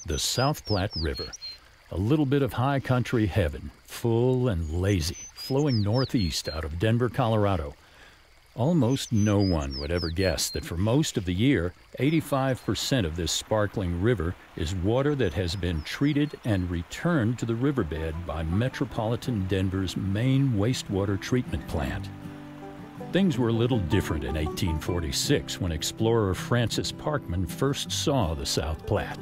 The South Platte River, a little bit of high country heaven, full and lazy, flowing northeast out of Denver, Colorado. Almost no one would ever guess that for most of the year, 85% of this sparkling river is water that has been treated and returned to the riverbed by Metropolitan Denver's main wastewater treatment plant. Things were a little different in 1846 when explorer Francis Parkman first saw the South Platte.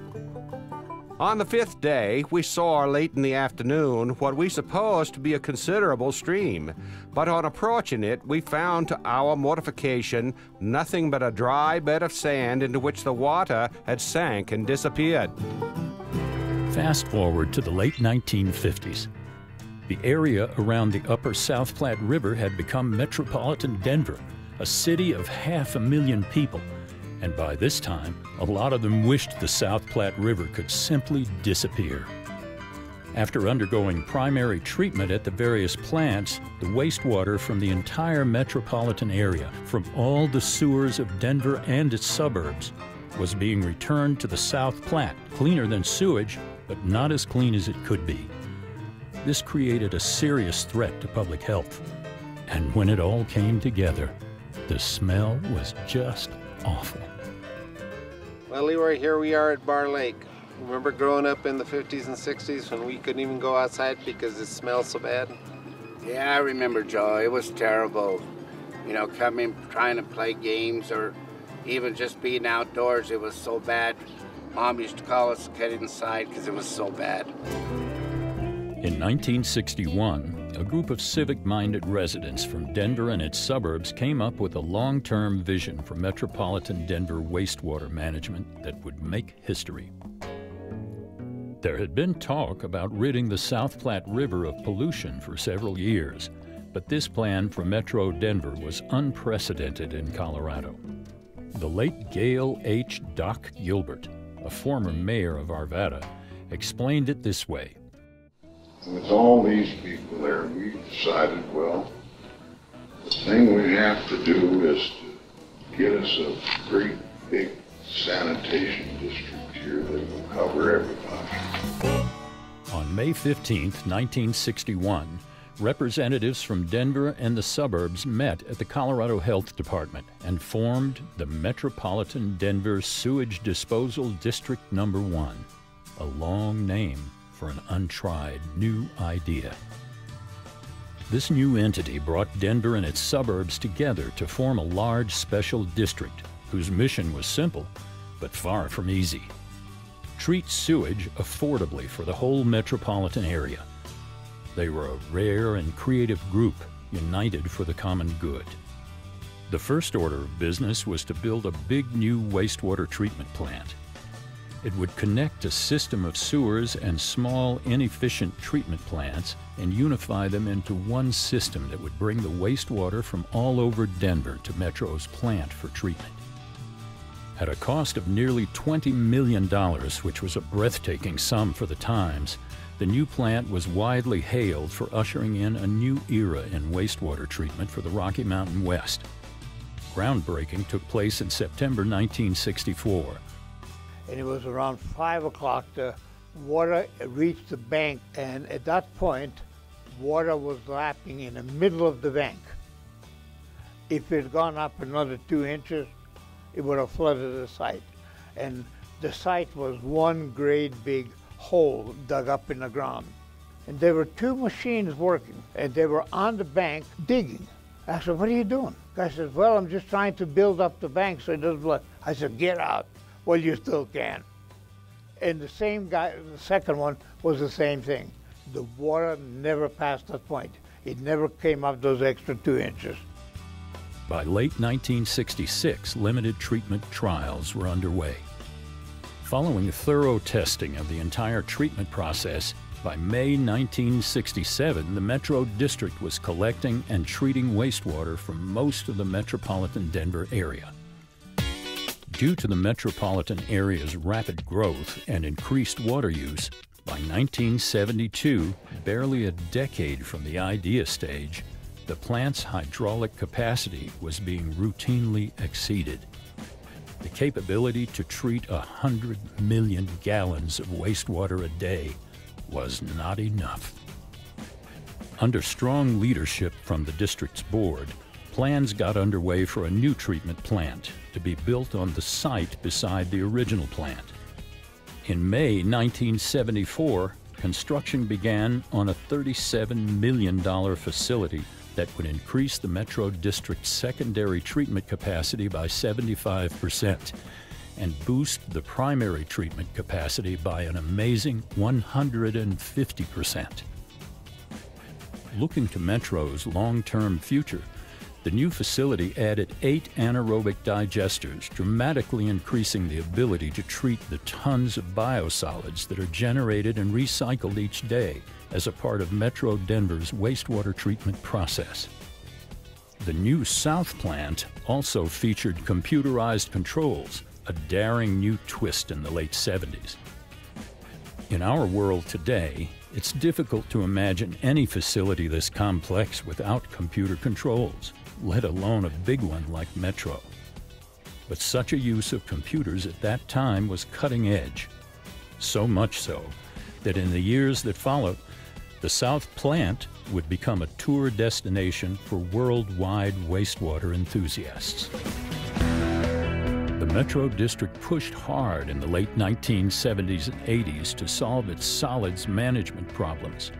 On the fifth day, we saw late in the afternoon what we supposed to be a considerable stream, but on approaching it, we found to our mortification nothing but a dry bed of sand into which the water had sank and disappeared. Fast forward to the late 1950s. The area around the upper South Platte River had become metropolitan Denver, a city of 500,000 people. And by this time, a lot of them wished the South Platte River could simply disappear. After undergoing primary treatment at the various plants, the wastewater from the entire metropolitan area, from all the sewers of Denver and its suburbs, was being returned to the South Platte, cleaner than sewage, but not as clean as it could be. This created a serious threat to public health. And when it all came together, the smell was just awful. Well, Leroy, here we are at Bar Lake. Remember growing up in the 50s and 60s when we couldn't even go outside because it smelled so bad? Yeah, I remember, Joe. It was terrible. You know, coming, trying to play games or even just being outdoors, it was so bad. Mom used to call us to get inside because it was so bad. In 1961, a group of civic-minded residents from Denver and its suburbs came up with a long-term vision for metropolitan Denver wastewater management that would make history. There had been talk about ridding the South Platte River of pollution for several years, but this plan for Metro Denver was unprecedented in Colorado. The late Gail H. Doc Gilbert, a former mayor of Arvada, explained it this way. With all these people there, we decided, well, the thing we have to do is to get us a great big sanitation district here that will cover everybody. On May 15, 1961, representatives from Denver and the suburbs met at the Colorado Health Department and formed the Metropolitan Denver Sewage Disposal District No. 1, a long name for an untried new idea. This new entity brought Denver and its suburbs together to form a large special district whose mission was simple, but far from easy. Treat sewage affordably for the whole metropolitan area. They were a rare and creative group united for the common good. The first order of business was to build a big new wastewater treatment plant. It would connect a system of sewers and small, inefficient treatment plants and unify them into one system that would bring the wastewater from all over Denver to Metro's plant for treatment. At a cost of nearly $20 million, which was a breathtaking sum for the times, the new plant was widely hailed for ushering in a new era in wastewater treatment for the Rocky Mountain West. Groundbreaking took place in September 1964. And it was around 5 o'clock, the water reached the bank, and at that point, water was lapping in the middle of the bank. If it had gone up another 2 inches, it would have flooded the site. And the site was one great big hole dug up in the ground. And there were 2 machines working, and they were on the bank digging. I said, "What are you doing?" The guy says, "Well, I'm just trying to build up the bank so it doesn't flood." I said, "Get out." "Well, you still can." And the same guy, the second one, was the same thing. The water never passed that point. It never came up those extra 2 inches. By late 1966, limited treatment trials were underway. Following thorough testing of the entire treatment process, by May 1967, the Metro District was collecting and treating wastewater from most of the metropolitan Denver area. Due to the metropolitan area's rapid growth and increased water use, by 1972, barely a decade from the idea stage, the plant's hydraulic capacity was being routinely exceeded. the capability to treat 100 million gallons of wastewater a day was not enough. Under strong leadership from the district's board, plans got underway for a new treatment plant to be built on the site beside the original plant. In May 1974, construction began on a $37 million facility that would increase the Metro District's secondary treatment capacity by 75% and boost the primary treatment capacity by an amazing 150%. Looking to Metro's long-term future, the new facility added 8 anaerobic digesters, dramatically increasing the ability to treat the tons of biosolids that are generated and recycled each day as a part of Metro Denver's wastewater treatment process. The new South plant also featured computerized controls, a daring new twist in the late 70s. In our world today, it's difficult to imagine any facility this complex without computer controls, let alone a big one like Metro. But such a use of computers at that time was cutting edge. So much so that in the years that followed, the South plant would become a tour destination for worldwide wastewater enthusiasts. The Metro District pushed hard in the late 1970s and 80s to solve its solids management problems.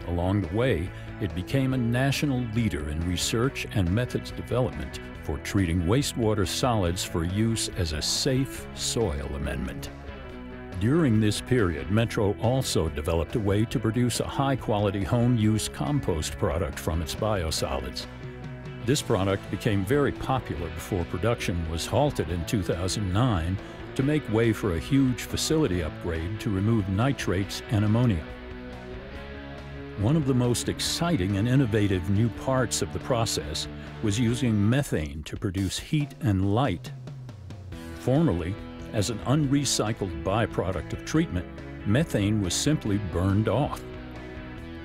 Along the way, it became a national leader in research and methods development for treating wastewater solids for use as a safe soil amendment. During this period, Metro also developed a way to produce a high-quality home-use compost product from its biosolids. This product became very popular before production was halted in 2009 to make way for a huge facility upgrade to remove nitrates and ammonia. One of the most exciting and innovative new parts of the process was using methane to produce heat and light. Formerly, as an unrecycled byproduct of treatment, methane was simply burned off.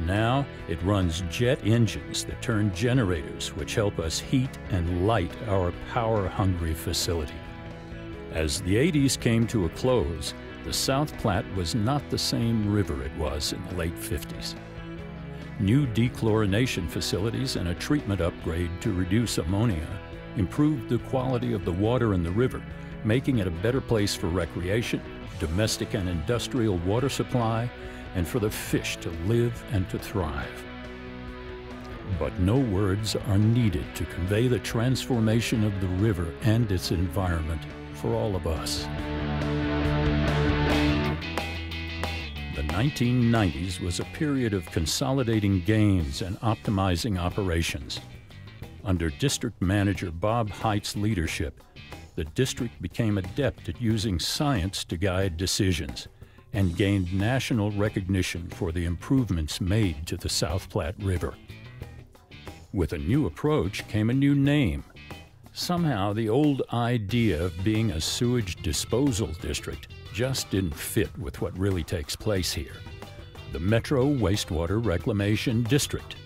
Now it runs jet engines that turn generators which help us heat and light our power-hungry facility. As the 80s came to a close, the South Platte was not the same river it was in the late 50s. New dechlorination facilities and a treatment upgrade to reduce ammonia improved the quality of the water in the river, making it a better place for recreation, domestic and industrial water supply, and for the fish to live and to thrive. But no words are needed to convey the transformation of the river and its environment for all of us. The 1990s was a period of consolidating gains and optimizing operations. Under District Manager Bob Height's leadership, the district became adept at using science to guide decisions and gained national recognition for the improvements made to the South Platte River. With a new approach came a new name. Somehow the old idea of being a sewage disposal district just didn't fit with what really takes place here. The Metro Wastewater Reclamation District.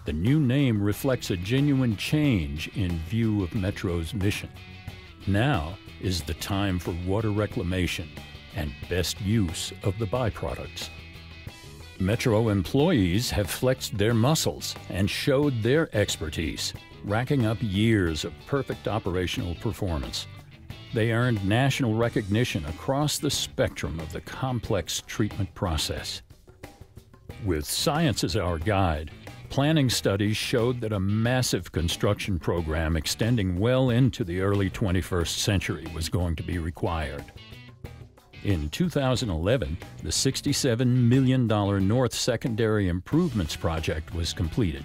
The new name reflects a genuine change in view of Metro's mission. Now is the time for water reclamation and best use of the byproducts. Metro employees have flexed their muscles and showed their expertise, racking up years of perfect operational performance. They earned national recognition across the spectrum of the complex treatment process. With science as our guide, planning studies showed that a massive construction program extending well into the early 21st century was going to be required. In 2011, the $67 million North Secondary Improvements Project was completed,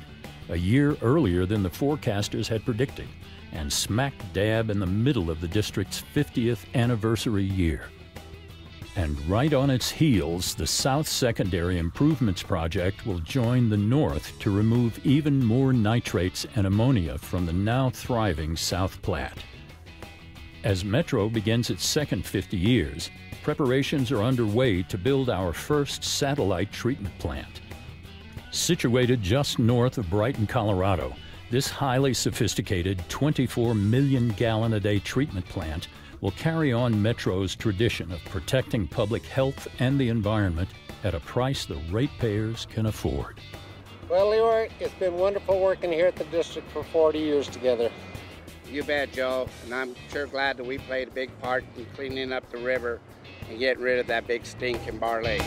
a year earlier than the forecasters had predicted, and smack dab in the middle of the district's 50th anniversary year. And right on its heels, the South Secondary Improvements Project will join the North to remove even more nitrates and ammonia from the now thriving South Platte. As Metro begins its second 50 years, preparations are underway to build our first satellite treatment plant. Situated just north of Brighton, Colorado, this highly sophisticated 24 million gallon a day treatment plant will carry on Metro's tradition of protecting public health and the environment at a price the ratepayers can afford. Well, Leroy, it's been wonderful working here at the district for 40 years together. You bet, Joe, and I'm sure glad that we played a big part in cleaning up the river and getting rid of that big stink in Bar Lake.